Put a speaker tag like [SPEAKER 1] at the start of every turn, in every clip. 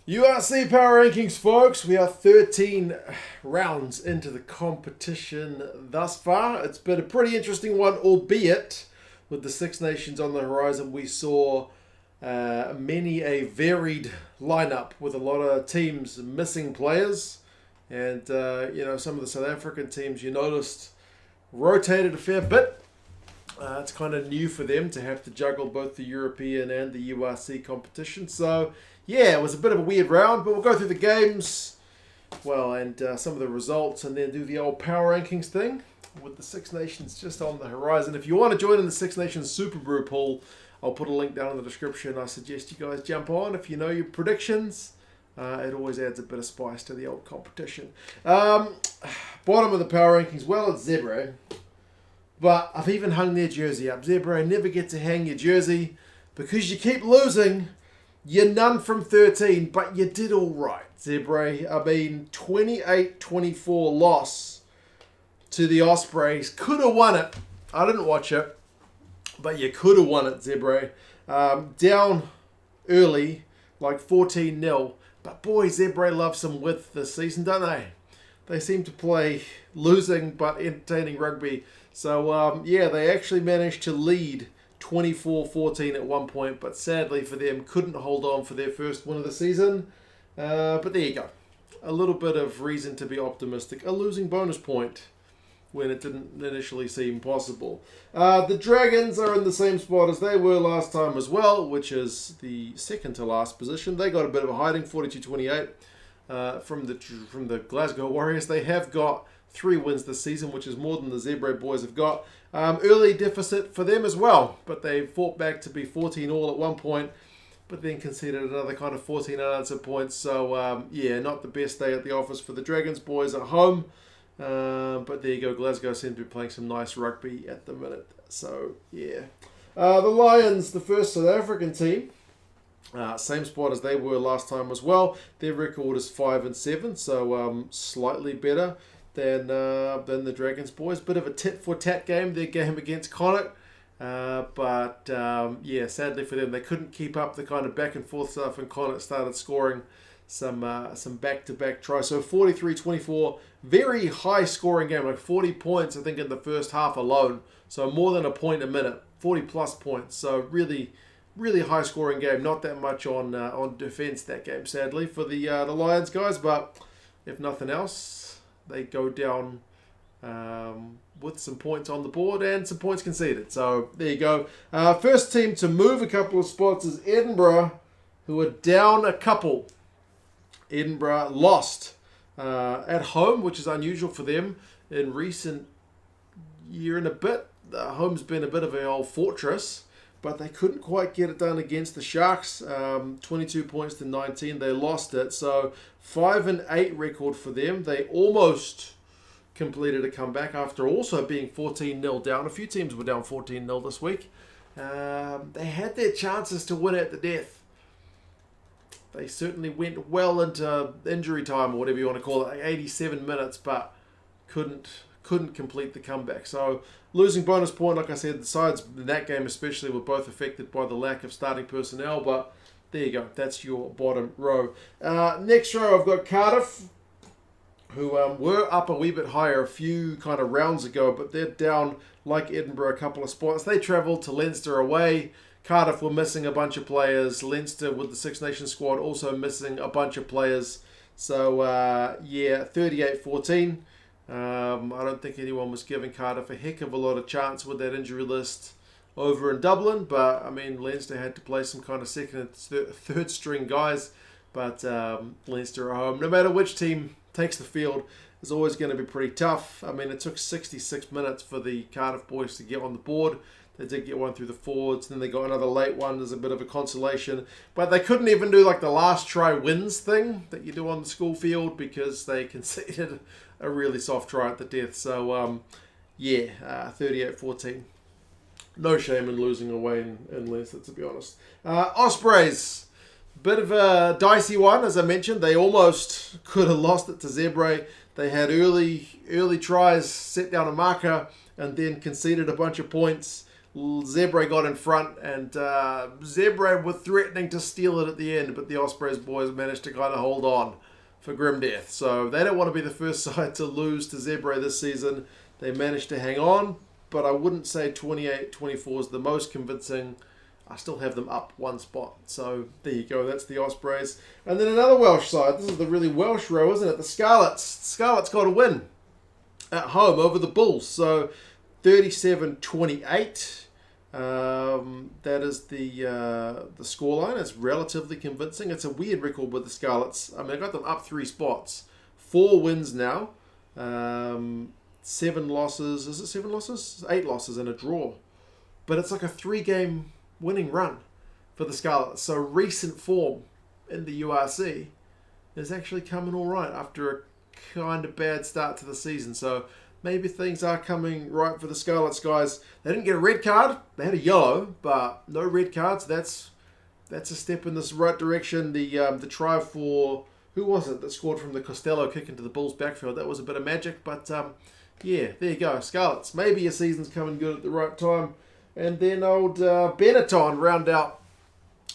[SPEAKER 1] URC Power Rankings, folks. We are 13 rounds into the competition thus far. It's been a pretty interesting one, albeit with the Six Nations on the horizon. We saw many a varied lineup with a lot of teams missing players. And, some of the South African teams you noticed rotated a fair bit. It's kind of new for them to have to juggle both the European and the URC competition. So, yeah, it was a bit of a weird round, but we'll go through the games, and some of the results, and then do the old power rankings thing with the Six Nations just on the horizon. If you want to join in the Six Nations Super Brew pool, I'll put a link down in the description. I suggest you guys jump on if you know your predictions. It always adds a bit of spice to the old competition. Bottom of the power rankings, it's Zebre. But I've even hung their jersey up. Zebre, never get to hang your jersey because you keep losing. You're none from 13, but you did all right, Zebre. 28-24 loss to the Ospreys. Could have won it. I didn't watch it, but you could have won it, Zebre. Down early, like 14-0. But boy, Zebre love some width this season, don't they? They seem to play losing but entertaining rugby. So, they actually managed to lead 24-14 at one point, but sadly for them, couldn't hold on for their first win of the season. But there you go. A little bit of reason to be optimistic. A losing bonus point when it didn't initially seem possible. The Dragons are in the same spot as they were last time as well, which is the second to last position. They got a bit of a hiding, 42-28 from the Glasgow Warriors. They have got 3 wins this season, which is more than the Zebre boys have got. Early deficit for them as well, but they fought back to be 14 all at one point, but then conceded another kind of 14 unanswered points. So, not the best day at the office for the Dragons boys at home. But there you go, Glasgow seem to be playing some nice rugby at the minute. So, yeah. The Lions, the first South African team, same spot as they were last time as well. Their record is 5-7, so slightly better than the Dragons boys. Bit of a tit-for-tat game, their game against Connacht. Sadly for them, they couldn't keep up the kind of back-and-forth stuff, and Connacht started scoring some back-to-back tries. So 43-24, very high-scoring game, like 40 points, I think, in the first half alone. So more than a point a minute, 40-plus points. So really, really high-scoring game. Not that much on defence that game, sadly, for the Lions guys. But if nothing else, they go down with some points on the board and some points conceded. So there you go. First team to move a couple of spots is Edinburgh, who are down a couple. Edinburgh lost at home, which is unusual for them in recent year and a bit. The home's been a bit of an old fortress, but they couldn't quite get it done against the Sharks. 22 points to 19. They lost it. So 5-8 record for them. They almost completed a comeback after also being 14-0 down. A few teams were down 14-0 this week. They had their chances to win at the death. They certainly went well into injury time, or whatever you want to call it, like 87 minutes, but couldn't complete the comeback. So losing bonus point, like I said, the sides in that game especially were both affected by the lack of starting personnel, but there you go. That's your bottom row. Next row, I've got Cardiff, who were up a wee bit higher a few kind of rounds ago, but they're down like Edinburgh a couple of spots. They travelled to Leinster away. Cardiff were missing a bunch of players. Leinster with the Six Nations squad also missing a bunch of players. So, 38-14. I don't think anyone was giving Cardiff a heck of a lot of chance with that injury list over in Dublin, but I mean Leinster had to play some kind of second and third string guys, but Leinster are home. No matter which team takes the field, is always going to be pretty tough. I mean, it took 66 minutes for the Cardiff boys to get on the board. They did get one through the forwards, then they got another late one as a bit of a consolation. But they couldn't even do like the last try wins thing that you do on the school field because they conceded a really soft try at the death. So, 38-14. No shame in losing away in Leinster, to be honest. Ospreys, bit of a dicey one, as I mentioned. They almost could have lost it to Zebre. They had early tries, set down a marker, and then conceded a bunch of points Zebre got in front, and Zebre were threatening to steal it at the end, but the Ospreys boys managed to kind of hold on for grim death. So they don't want to be the first side to lose to Zebre this season. They managed to hang on, but I wouldn't say 28-24 is the most convincing. I still have them up one spot. So there you go. That's the Ospreys. And then another Welsh side. This is the really Welsh row, isn't it? The Scarlets. Scarlets got a win at home over the Bulls. So 37-28. That is the scoreline. It's relatively convincing. It's a weird record with the Scarlets. I mean, I got them up 3 spots. 4 wins now. 7 losses. Is it 7 losses? 8 losses and a draw. But it's like a 3-game winning run for the Scarlets. So recent form in the URC is actually coming all right after a kind of bad start to the season. So maybe things are coming right for the Scarlets, guys. They didn't get a red card. They had a yellow, but no red cards. That's a step in this right direction. The try for, who was it that scored from the Costello kick into the Bulls backfield? That was a bit of magic, but yeah, there you go. Scarlets. Maybe your season's coming good at the right time. And then old Benetton round out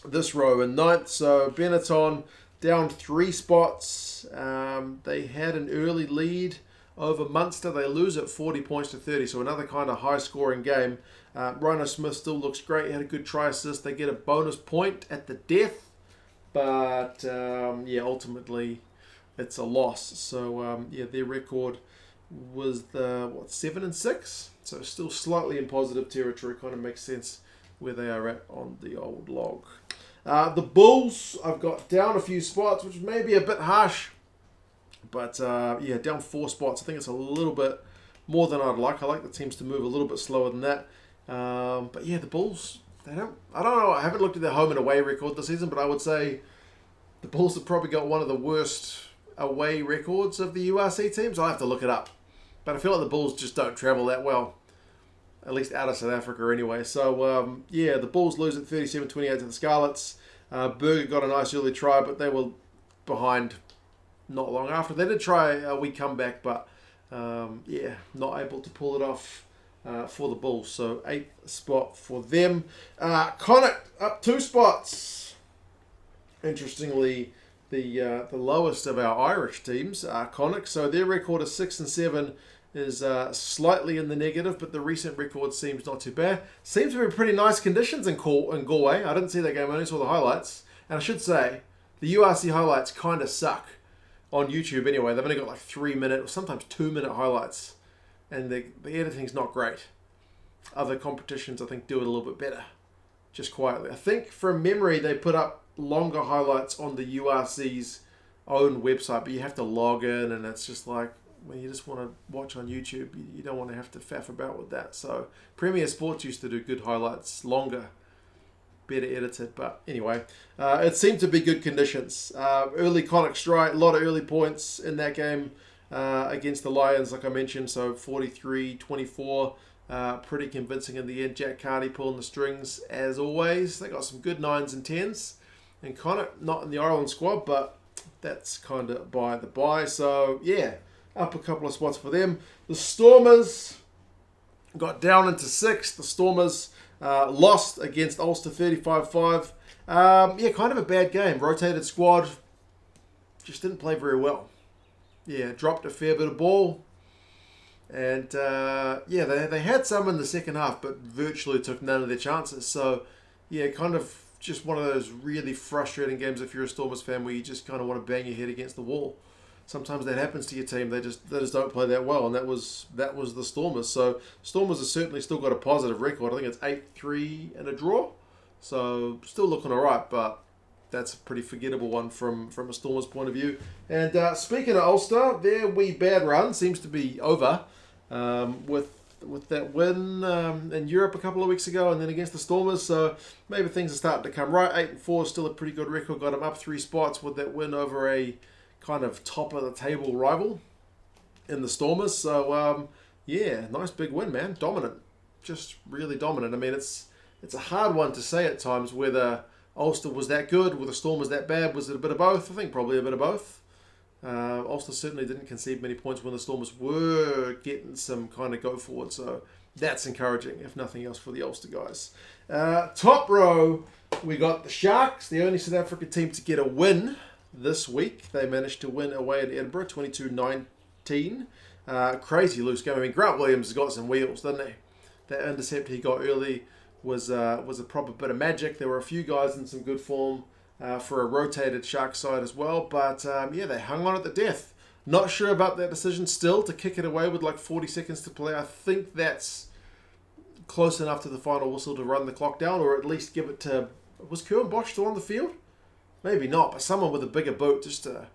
[SPEAKER 1] this row in 9th. So Benetton down 3 spots. They had an early lead over Munster. They lose at 40 points to 30. So another kind of high-scoring game. Rhino Smith still looks great. He had a good try assist. They get a bonus point at the death. But, yeah, ultimately it's a loss. So, yeah, their record was 7-6. So still slightly in positive territory. Kind of makes sense where they are at on the old log. The Bulls, I've got down a few spots, which may be a bit harsh. But, yeah, down 4 spots. I think it's a little bit more than I'd like. I like the teams to move a little bit slower than that. But, yeah, the Bulls, I don't know. I haven't looked at their home and away record this season, but I would say the Bulls have probably got one of the worst away records of the URC teams. I'll have to look it up. But I feel like the Bulls just don't travel that well. At least out of South Africa anyway. So, yeah, the Bulls lose at 37-28 to the Scarlets. Berger got a nice early try, but they were behind not long after. They did try a wee comeback, but, yeah, not able to pull it off for the Bulls. So, 8th spot for them. Connacht up 2 spots. Interestingly, the lowest of our Irish teams are Connacht. So, their record is 6-7. Is slightly in the negative, but the recent record seems not too bad. Seems to be pretty nice conditions in Galway. I didn't see that game, I only saw the highlights. And I should say, the URC highlights kind of suck on YouTube anyway. They've only got like 3-minute or sometimes 2-minute highlights. And the editing's not great. Other competitions, I think, do it a little bit better. Just quietly. I think, from memory, they put up longer highlights on the URC's own website, but you have to log in, and it's just like, when you just want to watch on YouTube, you don't want to have to faff about with that. So Premier Sports used to do good highlights, longer, better edited. But anyway, it seemed to be good conditions. Early Connacht strike, a lot of early points in that game against the Lions, like I mentioned. So 43-24, pretty convincing in the end. Jack Carty pulling the strings as always. They got some good 9s and 10s. And Connacht, not in the Ireland squad, but that's kind of by the by. So yeah. Up a couple of spots for them. The Stormers got down into 6th. The Stormers lost against Ulster 35-5. Yeah, kind of a bad game. Rotated squad. Just didn't play very well. Yeah, dropped a fair bit of ball. And, yeah, they had some in the second half, but virtually took none of their chances. So, yeah, kind of just one of those really frustrating games if you're a Stormers fan where you just kind of want to bang your head against the wall. Sometimes that happens to your team. They just don't play that well, and that was the Stormers. So Stormers have certainly still got a positive record. I think it's 8-3 and a draw. So still looking all right, but that's a pretty forgettable one from a Stormers point of view. And speaking of Ulster, their wee bad run seems to be over with that win in Europe a couple of weeks ago, and then against the Stormers. So maybe things are starting to come right. 8-4 is still a pretty good record. Got them up 3 spots with that win over a kind of top of the table rival in the Stormers. So yeah, nice big win, man. Dominant, just really dominant. I mean, it's a hard one to say at times whether Ulster was that good, were the Stormers that bad. Was it a bit of both? I think probably a bit of both. Ulster certainly didn't concede many points when the Stormers were getting some kind of go forward. So that's encouraging, if nothing else, for the Ulster guys. Top row, we got the Sharks, the only South African team to get a win this week. They managed to win away at Edinburgh, 22-19. Crazy loose game. I mean, Grant Williams has got some wheels, doesn't he? That intercept he got early was a proper bit of magic. There were a few guys in some good form for a rotated Shark side as well. But, they hung on at the death. Not sure about that decision still to kick it away with like 40 seconds to play. I think that's close enough to the final whistle to run the clock down, or at least give it to... Was Kieran Bosch still on the field? Maybe not, but someone with a bigger boot just to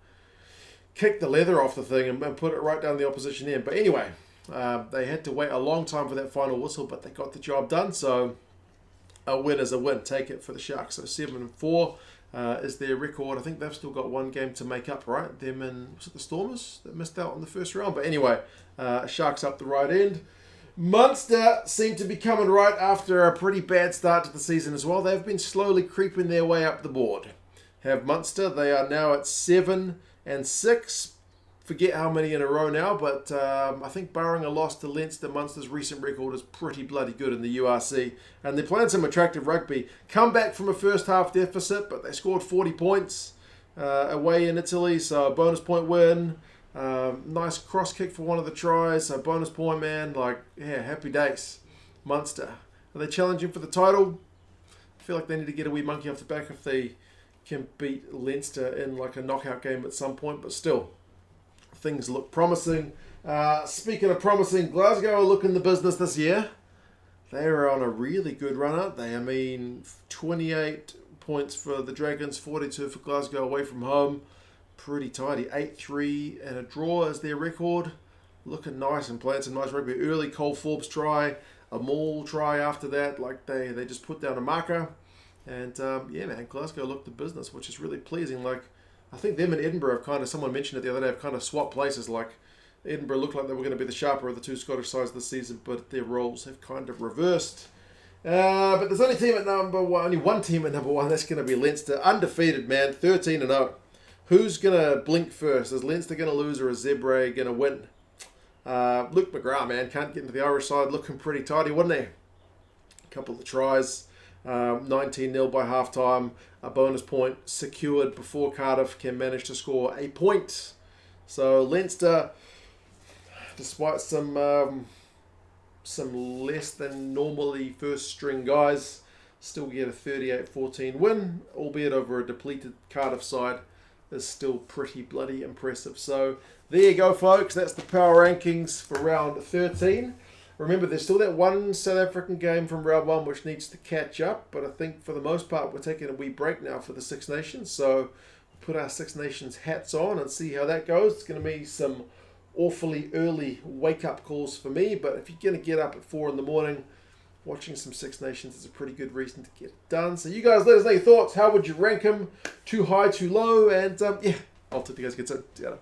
[SPEAKER 1] kick the leather off the thing and put it right down the opposition end. But anyway, they had to wait a long time for that final whistle, but they got the job done. So a win is a win. Take it for the Sharks. So 7-4 is their record. I think they've still got one game to make up, right? Them and, was it the Stormers that missed out on the first round? But anyway, Sharks up the right end. Munster seem to be coming right after a pretty bad start to the season as well. They've been slowly creeping their way up the board. Have Munster. They are now at 7-6. Forget how many in a row now, but I think barring a loss to Leinster, Munster's recent record is pretty bloody good in the URC. And they're playing some attractive rugby. Come back from a first half deficit, but they scored 40 points away in Italy, so a bonus point win. Nice cross kick for one of the tries, so bonus point, man. Happy days. Munster. Are they challenging for the title? I feel like they need to get a wee monkey off the back if they can beat Leinster in like a knockout game at some point, but still, things look promising. Speaking of promising, Glasgow are looking the business this year. They are on a really good run, aren't they? I mean, 28 points for the Dragons, 42 for Glasgow away from home. Pretty tidy. 8-3 and a draw is their record. Looking nice and playing some nice rugby. Early Cole Forbes try, a Maul try after that. Like they just put down a marker. And Glasgow looked the business, which is really pleasing. Like, I think them and Edinburgh have kind of, someone mentioned it the other day, have kind of swapped places. Like, Edinburgh looked like they were going to be the sharper of the two Scottish sides this season, but their roles have kind of reversed. But there's only one team at number one. That's going to be Leinster. Undefeated, man. 13-0. Who's going to blink first? Is Leinster going to lose or is Zebre going to win? Luke McGrath, man, can't get into the Irish side. Looking pretty tidy, wasn't he? A couple of tries. 19-0 by halftime. A bonus point secured before Cardiff can manage to score a point. So Leinster, despite some less than normally first string guys, still get a 38-14 win, albeit over a depleted Cardiff side. Is still pretty bloody impressive. So there you go, folks. That's the power rankings for round 13. Remember, there's still that one South African game from round 1 which needs to catch up, but I think for the most part we're taking a wee break now for the Six Nations. So put our Six Nations hats on and see how that goes. It's going to be some awfully early wake-up calls for me, but if you're going to get up at 4 in the morning, watching some Six Nations is a pretty good reason to get it done. So you guys let us know your thoughts. How would you rank them? Too high, too low? And I'll talk to you guys again soon. See you later.